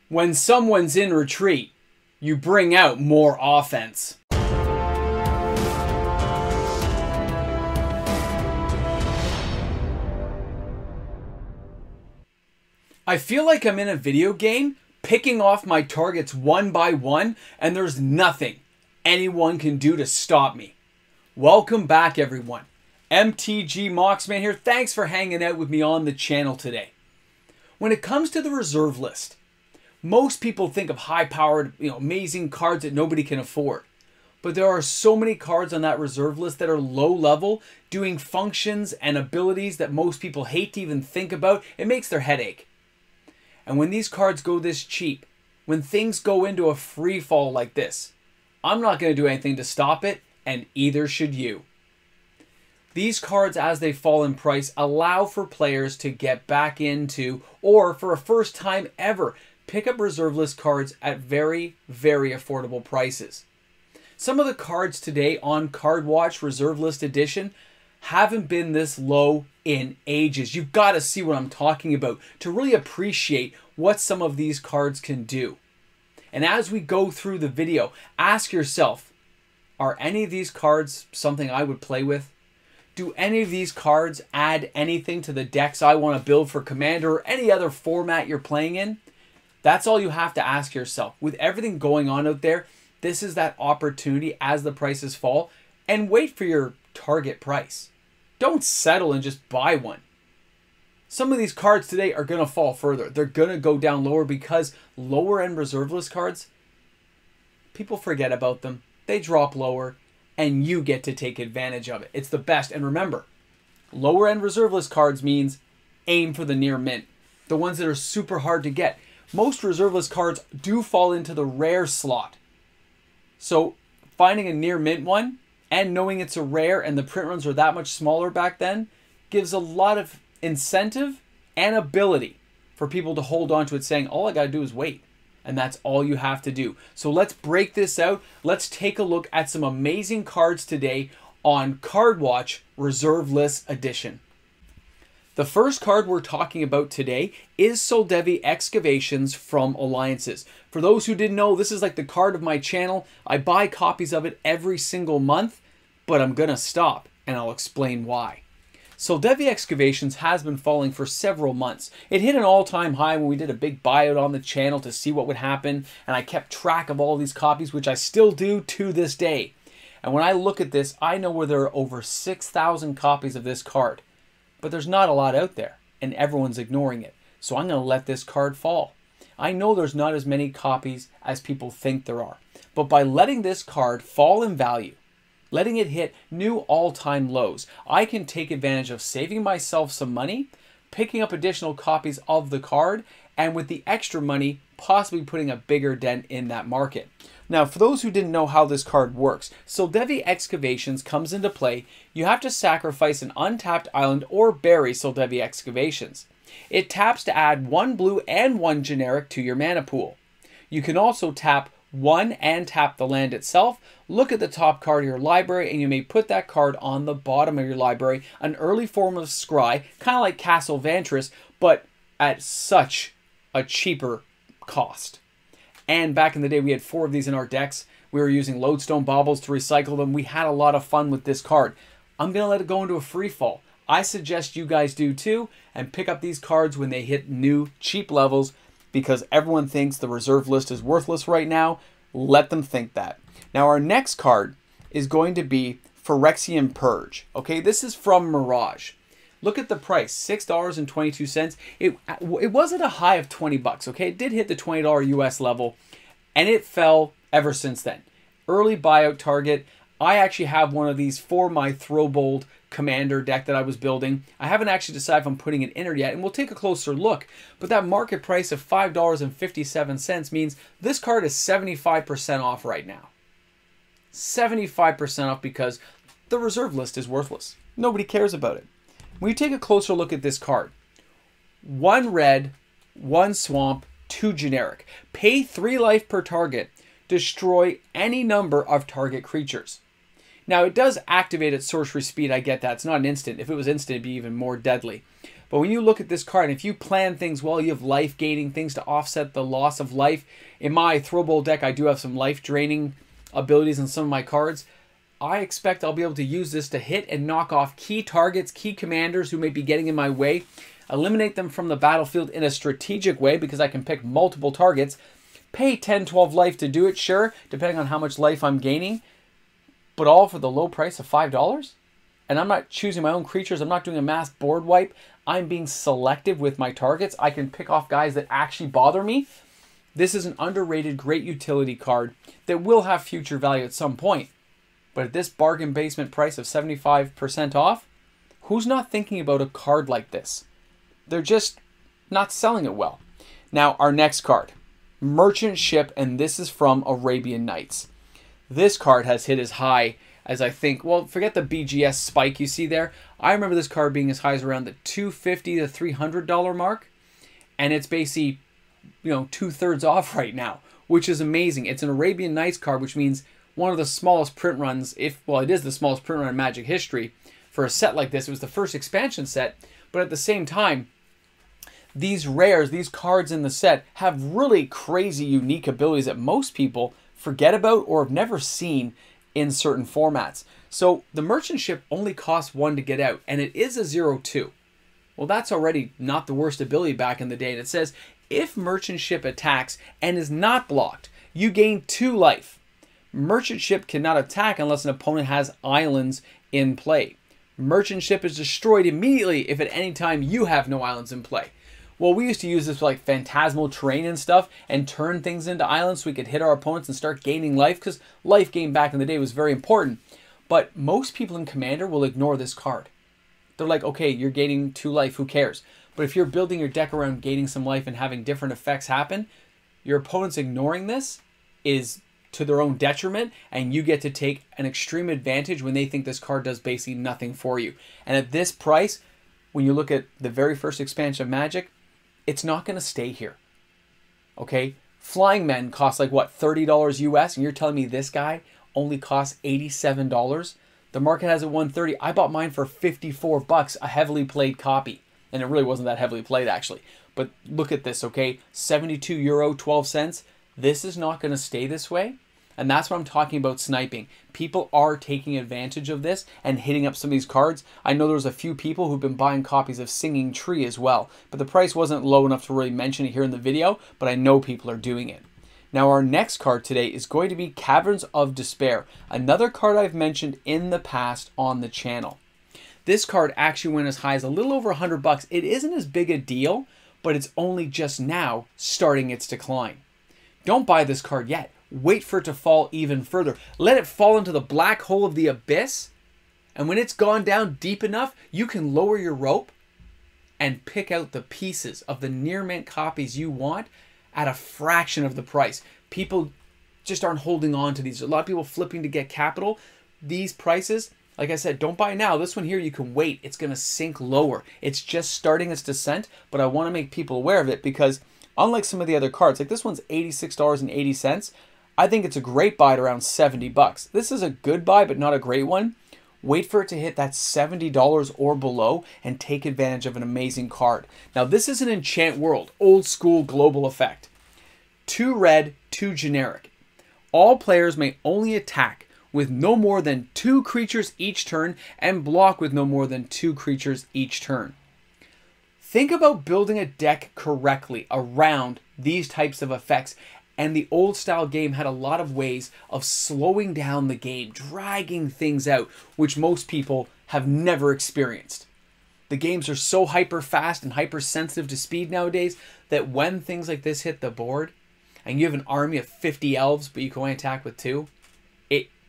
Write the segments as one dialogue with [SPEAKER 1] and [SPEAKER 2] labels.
[SPEAKER 1] When someone's in retreat, you bring out more offense. I feel like I'm in a video game, picking off my targets one by one, and there's nothing anyone can do to stop me. Welcome back, everyone. MTG Moxman here. Thanks for hanging out with me on the channel today. When it comes to the reserve list, most people think of high-powered, amazing cards that nobody can afford. But there are so many cards on that reserve list that are low-level, doing functions and abilities that most people hate to even think about. It makes their head ache. And when these cards go this cheap, when things go into a free fall like this, I'm not going to do anything to stop it, and either should you. These cards, as they fall in price, allow for players to get back into, or for a first time ever, pick up reserve list cards at very, very affordable prices. Some of the cards today on Card Watch Reserve List Edition haven't been this low in ages. You've got to see what I'm talking about to really appreciate what some of these cards can do. And as we go through the video, ask yourself, are any of these cards something I would play with? Do any of these cards add anything to the decks I want to build for Commander or any other format you're playing in? That's all you have to ask yourself. With everything going on out there, this is that opportunity as the prices fall, and wait for your target price. Don't settle and just buy one. Some of these cards today are going to fall further. They're going to go down lower because lower end reserve list cards, people forget about them. They drop lower and you get to take advantage of it. It's the best. And remember, lower end reserve list cards means aim for the near mint. The ones that are super hard to get. Most reserve list cards do fall into the rare slot. So finding a near mint one and knowing it's a rare and the print runs are that much smaller back then gives a lot of incentive and ability for people to hold on to it, saying all I got to do is wait. And that's all you have to do. So let's break this out. Let's take a look at some amazing cards today on Card Watch Reserve List Edition. The first card we're talking about today is Soldevi Excavations from Alliances. For those who didn't know, this is like the card of my channel. I buy copies of it every single month, but I'm going to stop, and I'll explain why. Soldevi Excavations has been falling for several months. It hit an all-time high when we did a big buyout on the channel to see what would happen, and I kept track of all these copies, which I still do to this day. And when I look at this, I know where there are over 6,000 copies of this card. But there's not a lot out there, and everyone's ignoring it. So I'm going to let this card fall. I know there's not as many copies as people think there are. But by letting this card fall in value, letting it hit new all-time lows, I can take advantage of saving myself some money, picking up additional copies of the card, and with the extra money, possibly putting a bigger dent in that market. Now, for those who didn't know how this card works, Soldevi Excavations comes into play. You have to sacrifice an untapped island or bury Soldevi Excavations. It taps to add 1 blue and 1 generic to your mana pool. You can also tap 1 and tap the land itself. Look at the top card of your library and you may put that card on the bottom of your library. An early form of Scry, kind of like Castle Vantress, but at such a cheaper cost. And back in the day, we had 4 of these in our decks. We were using Lodestone Baubles to recycle them. We had a lot of fun with this card. I'm going to let it go into a free fall. I suggest you guys do too, and pick up these cards when they hit new, cheap levels, because everyone thinks the reserve list is worthless right now. Let them think that. Now, our next card is going to be Phyrexian Purge. Okay, this is from Mirage. Look at the price, $6.22. It was at a high of 20 bucks, okay? It did hit the $20 US level, and it fell ever since then. Early buyout target. I actually have one of these for my Throwbold Commander deck that I was building. I haven't actually decided if I'm putting it in or yet, and we'll take a closer look. But that market price of $5.57 means this card is 75% off right now. 75% off because the reserve list is worthless. Nobody cares about it. When you take a closer look at this card, 1 red, 1 swamp, 2 generic. Pay 3 life per target. Destroy any number of target creatures. Now, it does activate at sorcery speed. I get that. It's not an instant. If it was instant, it'd be even more deadly. But when you look at this card, and if you plan things well, you have life gaining things to offset the loss of life. In my Throw Bowl deck, I do have some life draining abilities in some of my cards. I expect I'll be able to use this to hit and knock off key targets, key commanders who may be getting in my way, eliminate them from the battlefield in a strategic way because I can pick multiple targets, pay 10, 12 life to do it, sure, depending on how much life I'm gaining, but all for the low price of $5? And I'm not choosing my own creatures. I'm not doing a mass board wipe. I'm being selective with my targets. I can pick off guys that actually bother me. This is an underrated, great utility card that will have future value at some point. But at this bargain basement price of 75% off, who's not thinking about a card like this? They're just not selling it well. Now, our next card, Merchant Ship, and this is from Arabian Nights. This card has hit as high as I think, well, forget the BGS spike you see there. I remember this card being as high as around the $250 to $300 mark. And it's basically, 2/3 off right now, which is amazing. It's an Arabian Nights card, which means one of the smallest print runs, it is the smallest print run in Magic history for a set like this. It was the first expansion set, but at the same time, these rares, these cards in the set have really crazy unique abilities that most people forget about or have never seen in certain formats. So the Merchant Ship only costs 1 to get out, and it is a 0/2. Well, that's already not the worst ability back in the day. And it says, if Merchant Ship attacks and is not blocked, you gain 2 life. Merchant Ship cannot attack unless an opponent has islands in play. Merchant Ship is destroyed immediately if at any time you have no islands in play. Well, we used to use this for like phantasmal terrain and stuff and turn things into islands so we could hit our opponents and start gaining life, because life gain back in the day was very important. But most people in Commander will ignore this card. They're like, okay, you're gaining 2 life, who cares? But if you're building your deck around gaining some life and having different effects happen, your opponents ignoring this is to their own detriment, and you get to take an extreme advantage when they think this card does basically nothing for you. And at this price, when you look at the very first expansion of Magic, it's not going to stay here. Okay? Flying Men cost like, what, $30 US, and you're telling me this guy only costs $87? The market has it $130. I bought mine for $54, a heavily played copy. And it really wasn't that heavily played, actually. But look at this, okay? €72, 12 cents. This is not going to stay this way. And that's what I'm talking about sniping. People are taking advantage of this and hitting up some of these cards. I know there's a few people who've been buying copies of Singing Tree as well. But the price wasn't low enough to really mention it here in the video. But I know people are doing it. Now our next card today is going to be Caverns of Despair. Another card I've mentioned in the past on the channel. This card actually went as high as a little over $100. It isn't as big a deal, but it's only just now starting its decline. Don't buy this card yet. Wait for it to fall even further. Let it fall into the black hole of the abyss. And when it's gone down deep enough, you can lower your rope and pick out the pieces of the near mint copies you want at a fraction of the price. People just aren't holding on to these. A lot of people flipping to get capital. These prices, like I said, don't buy now. This one here, you can wait. It's going to sink lower. It's just starting its descent, but I want to make people aware of it because unlike some of the other cards, like this one's $86.80. I think it's a great buy at around $70. This is a good buy, but not a great one. Wait for it to hit that $70 or below and take advantage of an amazing card. Now, this is an Enchant World, old school global effect. 2 red, 2 generic. All players may only attack with no more than 2 creatures each turn and block with no more than 2 creatures each turn. Think about building a deck correctly around these types of effects. And the old style game had a lot of ways of slowing down the game, dragging things out, which most people have never experienced. The games are so hyper fast and hyper sensitive to speed nowadays that when things like this hit the board and you have an army of 50 elves but you can only attack with 2,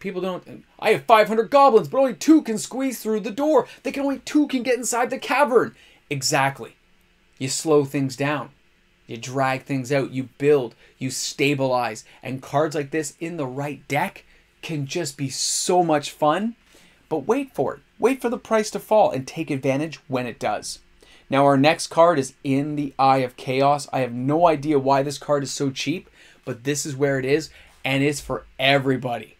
[SPEAKER 1] people don't, I have 500 goblins but only 2 can squeeze through the door. Only 2 can get inside the cavern. Exactly. You slow things down. You drag things out, you build, you stabilize, and cards like this in the right deck can just be so much fun. But wait for it. Wait for the price to fall and take advantage when it does. Now our next card is In the Eye of Chaos. I have no idea why this card is so cheap, but this is where it is, and it's for everybody.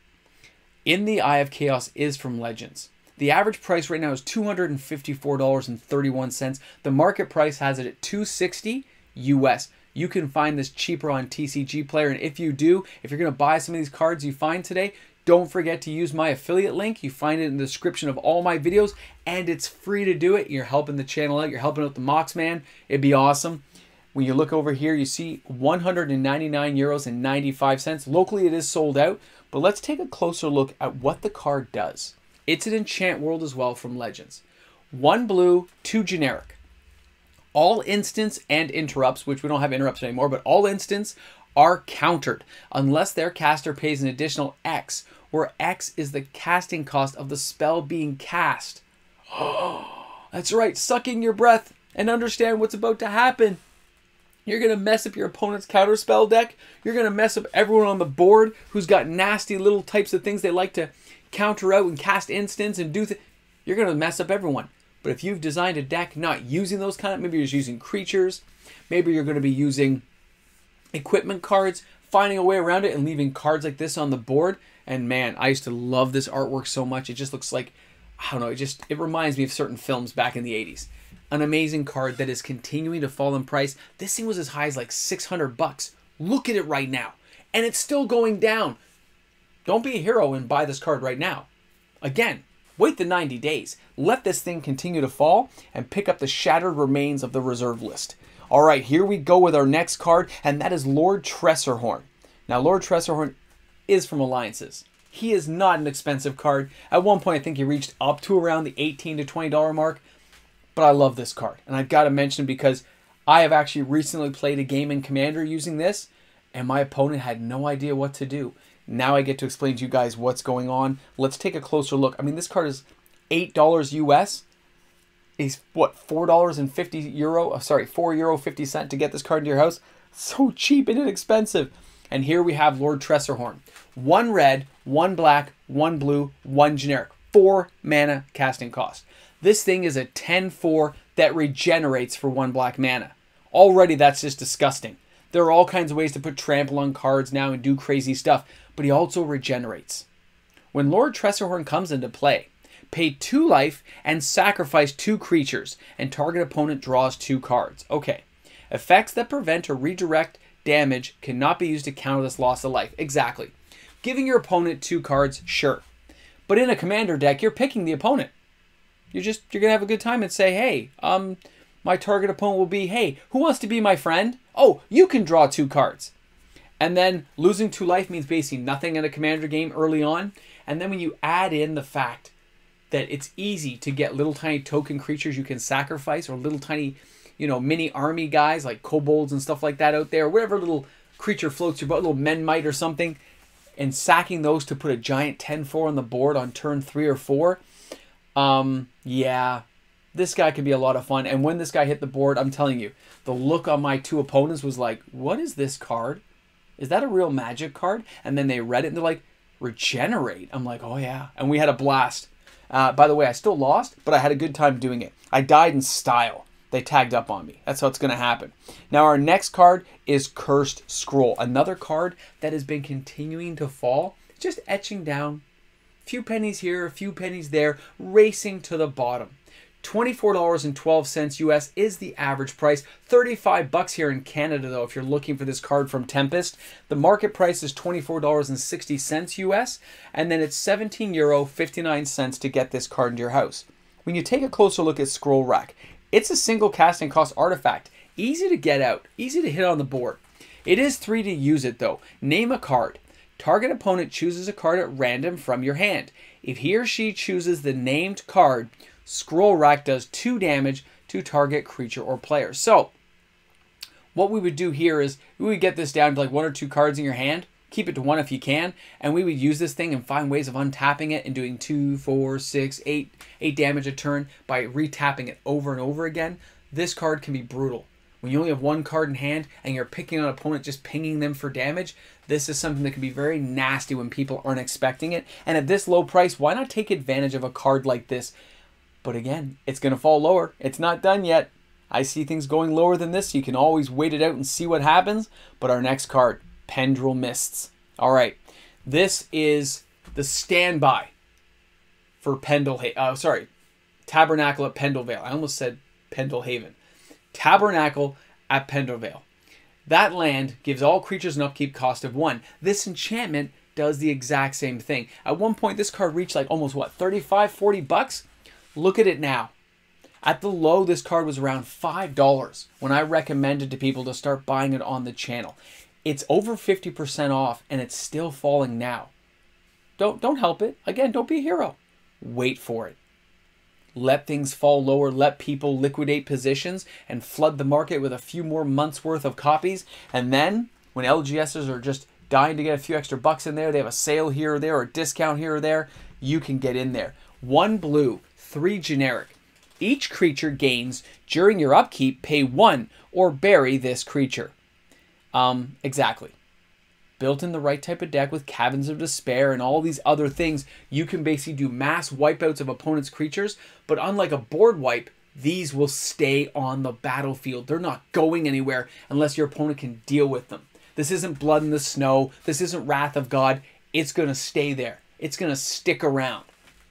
[SPEAKER 1] In the Eye of Chaos is from Legends. The average price right now is $254.31. The market price has it at $260 US. You can find this cheaper on TCG Player, and if you do, if you're going to buy some of these cards you find today, don't forget to use my affiliate link. You find it in the description of all my videos, and it's free to do it. You're helping the channel out. You're helping out the Moxman. It'd be awesome. When you look over here, you see €199.95. Locally, it is sold out, but let's take a closer look at what the card does. It's an Enchant World as well from Legends. 1 blue, 2 generic. All instants and interrupts, which we don't have interrupts anymore, but all instants are countered unless their caster pays an additional X, where X is the casting cost of the spell being cast. Oh, that's right, suck in your breath and understand what's about to happen. You're going to mess up your opponent's counterspell deck. You're going to mess up everyone on the board who's got nasty little types of things they like to counter out and cast instants and do You're going to mess up everyone. But if you've designed a deck not using those kind of, maybe you're just using creatures, maybe you're going to be using equipment cards, finding a way around it and leaving cards like this on the board. And man, I used to love this artwork so much. It just looks like, I don't know, it reminds me of certain films back in the 80s. An amazing card that is continuing to fall in price. This thing was as high as like $600. Look at it right now. And it's still going down. Don't be a hero and buy this card right now. Again, wait the 90 days. Let this thing continue to fall and pick up the shattered remains of the reserve list. All right, here we go with our next card, and that is Lord Tressorhorn. Now, Lord Tressorhorn is from Alliances. He is not an expensive card. At one point, I think he reached up to around the $18 to $20 mark. But I love this card. And I've got to mention because I have actually recently played a game in Commander using this, and my opponent had no idea what to do. Now I get to explain to you guys what's going on. Let's take a closer look. I mean, this card is $8 US. Is what, €4.50? Sorry, €4.50 to get this card into your house. So cheap and inexpensive. And here we have Lord Tressorhorn. 1 red, 1 black, 1 blue, 1 generic. 4 mana casting cost. This thing is a 10-4 that regenerates for 1 black mana. Already that's just disgusting. There are all kinds of ways to put trample on cards now and do crazy stuff, but he also regenerates. When Lord Tressorhorn comes into play, pay 2 life and sacrifice 2 creatures, and target opponent draws 2 cards. Okay. Effects that prevent or redirect damage cannot be used to counter this loss of life. Exactly. Giving your opponent 2 cards, sure. But in a commander deck, you're picking the opponent. You're going to have a good time and say, hey, my target opponent will be, hey, who wants to be my friend? Oh, you can draw 2 cards. And then losing 2 life means basically nothing in a commander game early on. And then when you add in the fact that it's easy to get little tiny token creatures you can sacrifice, or little tiny, mini army guys like kobolds and stuff like that out there, whatever little creature floats your boat, a little Menmite or something, and sacking those to put a giant 10-4 on the board on turn 3 or 4. Yeah, this guy can be a lot of fun. And when this guy hit the board, I'm telling you, the look on my 2 opponents was like, what is this card? Is that a real Magic card? And then they read it and they're like, regenerate. I'm like, oh yeah. And we had a blast. By the way, I still lost, but I had a good time doing it. I died in style. They tagged up on me. That's how it's going to happen. Now, our next card is Cursed Scroll. Another card that has been continuing to fall. Just etching down. A few pennies here, a few pennies there. Racing to the bottom. $24.12 US is the average price. $35 here in Canada, though, if you're looking for this card from Tempest. The market price is $24.60 US, and then it's €17.59 to get this card into your house. When you take a closer look at Scroll Rack, it's a single casting cost artifact. Easy to get out, easy to hit on the board. It is 3 to use it, though. Name a card. Target opponent chooses a card at random from your hand. If he or she chooses the named card, Scroll Rack does 2 damage to target creature or player. So, what we would do here is we would get this down to like 1 or 2 cards in your hand. Keep it to 1 if you can. And we would use this thing and find ways of untapping it and doing 2, 4, 6, 8 damage a turn by retapping it over and over again. This card can be brutal. When you only have 1 card in hand and you're picking on an opponent, just pinging them for damage, this is something that can be very nasty when people aren't expecting it. And at this low price, why not take advantage of a card like this? But again, it's going to fall lower. It's not done yet. I see things going lower than this. So you can always wait it out and see what happens. But our next card, Pendrell Mists. All right. This is the standby for Tabernacle at Pendlevale. I almost said Pendlehaven. Tabernacle at Pendlevale. That land gives all creatures an upkeep cost of 1. This enchantment does the exact same thing. At one point, this card reached like almost, what, 35, 40 bucks? Look at it now. At the low, this card was around $5 when I recommended to people to start buying it on the channel. It's over 50% off, and it's still falling now. Don't help it. Again, don't be a hero. Wait for it. Let things fall lower. Let people liquidate positions and flood the market with a few more months worth of copies. And then when LGSs are just dying to get a few extra bucks in there, they have a sale here or there or a discount here or there, you can get in there. 1 blue, 3 generic. Each creature gains during your upkeep, pay 1 or bury this creature. Exactly. Built in the right type of deck with Caverns of Despair and all these other things, you can basically do mass wipeouts of opponents' creatures, but unlike a board wipe, these will stay on the battlefield. They're not going anywhere unless your opponent can deal with them. This isn't Blood in the Snow. This isn't Wrath of God. It's going to stay there. It's going to stick around.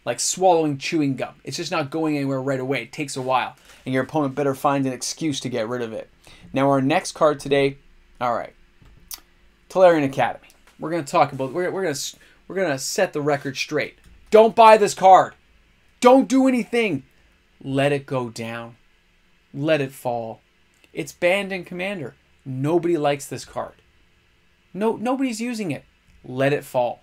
[SPEAKER 1] Like swallowing chewing gum. It's just not going anywhere right away. It takes a while. And your opponent better find an excuse to get rid of it. Now our next card today, alright. Tolarian Academy. We're going to talk about, we're going to set the record straight. Don't buy this card. Don't do anything. Let it go down. Let it fall. It's banned in Commander. Nobody likes this card. Nobody's using it. Let it fall.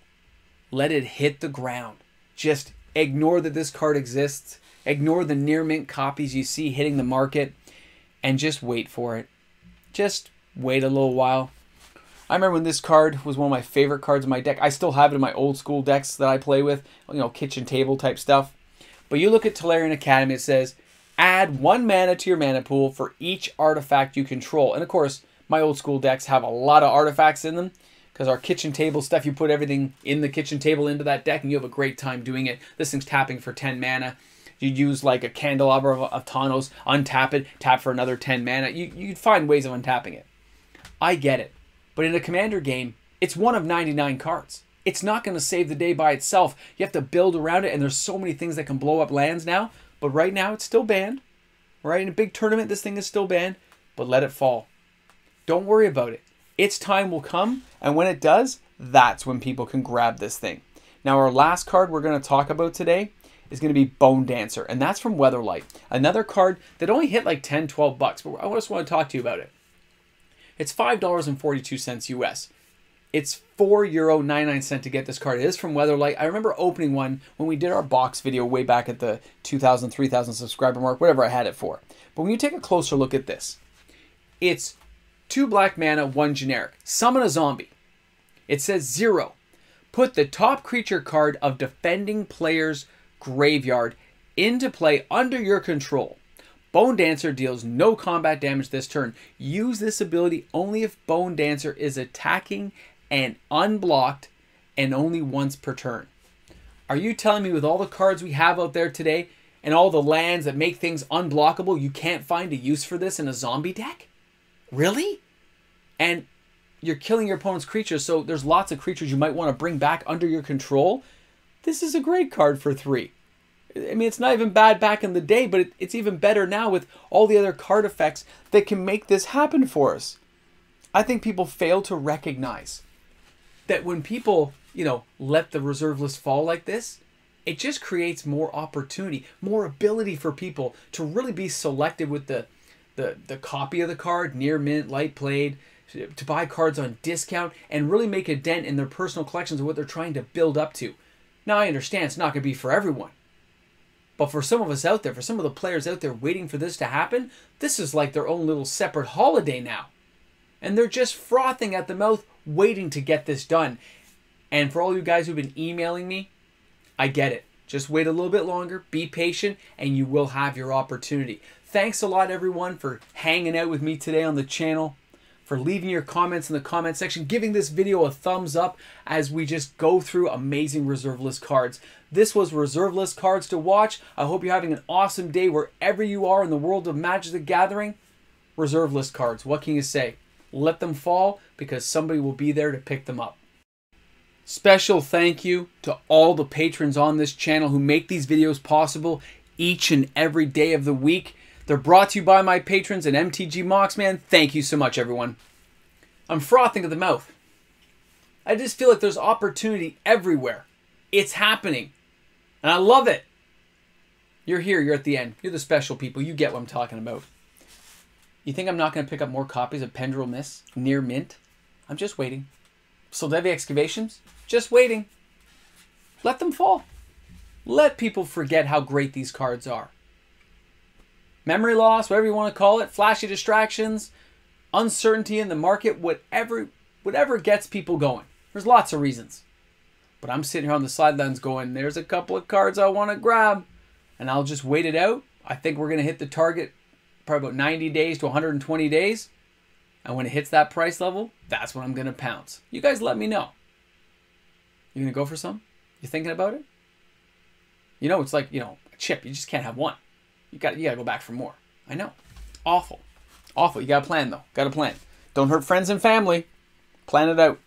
[SPEAKER 1] Let it hit the ground. Just ignore that this card exists. Ignore the near mint copies you see hitting the market. And just wait for it. Just wait a little while. I remember when this card was one of my favorite cards in my deck. I still have it in my old school decks that I play with. You know, kitchen table type stuff. But you look at Tolarian Academy, it says, add 1 mana to your mana pool for each artifact you control. And of course, my old school decks have a lot of artifacts in them. Because our kitchen table stuff, you put everything in the kitchen table into that deck and you have a great time doing it. This thing's tapping for 10 mana. You'd use like a Candelabra of Tawnos, untap it, tap for another 10 mana. You'd find ways of untapping it. I get it. But in a Commander game, it's one of 99 cards. It's not going to save the day by itself. You have to build around it, and there's so many things that can blow up lands now. But right now, it's still banned. Right? In a big tournament, this thing is still banned. But let it fall. Don't worry about it. Its time will come, and when it does, that's when people can grab this thing. Now, our last card we're going to talk about today is going to be Bone Dancer, and that's from Weatherlight. Another card that only hit like 10, 12 bucks, but I just want to talk to you about it. It's $5.42 US. It's €4.99 to get this card. It is from Weatherlight. I remember opening one when we did our box video way back at the 2,000, 3,000 subscriber mark, whatever I had it for. But when you take a closer look at this, it's 2 black mana, 1 generic. Summon a zombie. It says 0. Put the top creature card of defending player's graveyard into play under your control. Bone Dancer deals no combat damage this turn. Use this ability only if Bone Dancer is attacking and unblocked and only once per turn. Are you telling me with all the cards we have out there today and all the lands that make things unblockable, you can't find a use for this in a zombie deck? Really? And you're killing your opponent's creatures, so there's lots of creatures you might want to bring back under your control. This is a great card for 3. I mean, it's not even bad back in the day, but it's even better now with all the other card effects that can make this happen for us. I think people fail to recognize that when people, let the reserve list fall like this, it just creates more opportunity, more ability for people to really be selective with the copy of the card, near mint, light played, to buy cards on discount and really make a dent in their personal collections of what they're trying to build up to. Now, I understand it's not going to be for everyone. But for some of us out there, for some of the players out there waiting for this to happen, this is like their own little separate holiday now. And they're just frothing at the mouth, waiting to get this done. And for all you guys who've been emailing me, I get it. Just wait a little bit longer, be patient, and you will have your opportunity. Thanks a lot, everyone, for hanging out with me today on the channel, for leaving your comments in the comment section, giving this video a thumbs up as we just go through amazing reserve list cards. This was Reserve List Cards to Watch. I hope you're having an awesome day wherever you are in the world of Magic the Gathering. Reserve List Cards, what can you say? Let them fall because somebody will be there to pick them up. Special thank you to all the patrons on this channel who make these videos possible each and every day of the week. They're brought to you by my patrons and MTG Moxman. Thank you so much, everyone. I'm frothing at the mouth. I just feel like there's opportunity everywhere. It's happening. And I love it. You're here. You're at the end. You're the special people. You get what I'm talking about. You think I'm not going to pick up more copies of Pendrell Mists near mint? I'm just waiting. Soldevi Excavations? Just waiting. Let them fall. Let people forget how great these cards are. Memory loss, whatever you want to call it, flashy distractions, uncertainty in the market, whatever gets people going. There's lots of reasons. But I'm sitting here on the sidelines going, there's a couple of cards I want to grab. And I'll just wait it out. I think we're going to hit the target probably about 90 days to 120 days. And when it hits that price level, that's when I'm going to pounce. You guys let me know. You going to go for some? You thinking about it? You know, it's like, you know, a chip. You just can't have one. You got to go back for more. I know. Awful. Awful. You got to plan, though. Got to plan. Don't hurt friends and family. Plan it out.